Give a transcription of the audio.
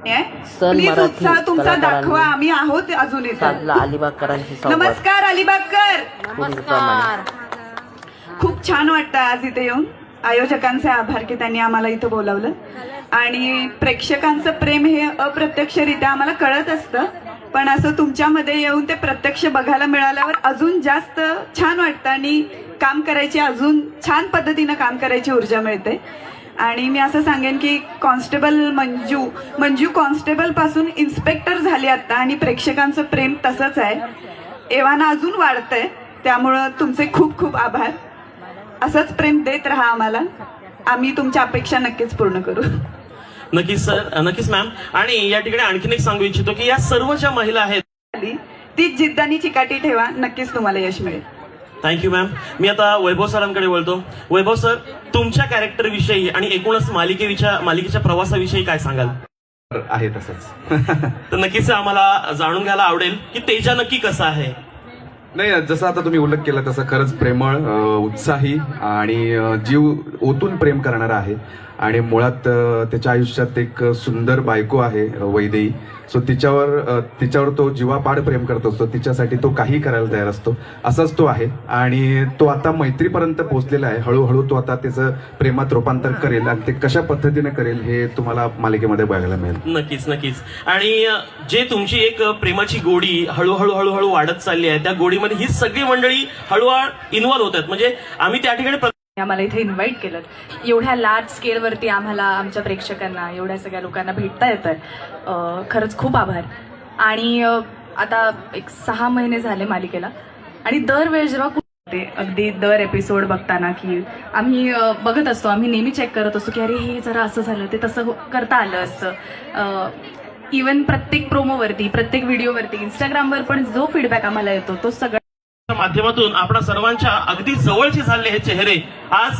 Please उत्साह तुमचा दाखवा, आम्ही आहोत अजून इथं. अलिबागकरांशी नमस्कार अलिबागकर. नमस्कार. खूप छान वाटतं आज इथे येऊन. आयोजकांचे आभार की त्यांनी आम्हाला इथं बोलावलं आणि प्रेक्षकांचं प्रेम हे अप्रत्यक्षरित्या आम्हाला कळत असतं, पण असं तुमच्यामध्ये येऊन ते प्रत्यक्ष बघायला मिळाल्यावर अजून जास्त छान वाटतं आणि काम करायची, अजून छान पद्धतीनं काम करायची ऊर्जा मिळते. आणि मी असं सांगेन की कॉन्स्टेबल मंजू कॉन्स्टेबल पासून इन्स्पेक्टर झाली आता आणि प्रेक्षकांचं प्रेम तसंच आहे, एव्हाना अजून वाढतंय. त्यामुळं तुमचे खूप खूप आभार. असंच प्रेम देत राहा आम्हाला, आम्ही तुमच्या अपेक्षा नक्कीच पूर्ण करू. नक्कीच सर, नक्कीच मॅम. आणि या ठिकाणी आणखीन एक सांगू इच्छितो की या सर्व ज्या महिला आहेत तीच जिद्द आणि चिकाटी ठेवा, नक्कीच तुम्हाला यश मिळेल. Thank you ma'am. मी आता वैभव सरांकडे बोलतो. वैभव सर, तुमच्या कॅरेक्टर विषयी आणि एकूणच मालिकेच्या प्रवासाविषयी काय सांगाल? आहे तसंच. तर नक्कीच आम्हाला जाणून घ्यायला आवडेल की तेजा नक्की कसं आहे. नाही, जसं आता तुम्ही उल्लेख केला तसं खरंच प्रेमळ, उत्साही आणि जीव ओतून प्रेम करणारा आहे. आणि मुळात त्याच्या आयुष्यात एक सुंदर बायको आहे वैदेही. सो तिच्यावर तो जीवापाड प्रेम करत असतो, तिच्यासाठी तो काही करायला तयार असतो, असाच तो आहे. आणि तो आता मैत्रीपर्यंत पोहोचलेला आहे. हळूहळू तो आता त्याचं प्रेमात रूपांतर करेल आणि ते कशा पद्धतीने करेल हे तुम्हाला मालिकेमध्ये बघायला मिळेल. नक्कीच नक्कीच. आणि जे तुमची एक प्रेमाची गोडी हळूहळू वाढत चालली आहे, त्या गोडीमध्ये ही सगळी मंडळी हळूहळू इन्व्हॉल्व्ह होतात. म्हणजे आम्ही त्या ठिकाणी आम्हाला इथे इन्व्हाइट केलं. एवढ्या लार्ज स्केलवरती आम्हाला आमच्या प्रेक्षकांना एवढ्या सगळ्या लोकांना भेटता येतं. खरंच खूप आभार. आणि आता एक 6 महिने झाले मालिकेला आणि दरवेळेस जेव्हा अगदी दर एपिसोड बघताना की आम्ही बघत असतो, आम्ही नेहमी चेक करत असतो की अरे हे जरा असं झालं, ते तसं करता आलं असतं. इवन प्रत्येक प्रोमोवरती, प्रत्येक व्हिडिओवरती, इंस्टाग्रामवर पण जो फीडबॅक आम्हाला येतो तो सगळा माध्यमातून आपणा सर्वांच्या अगदी जवळचे झाले हे चेहरे आज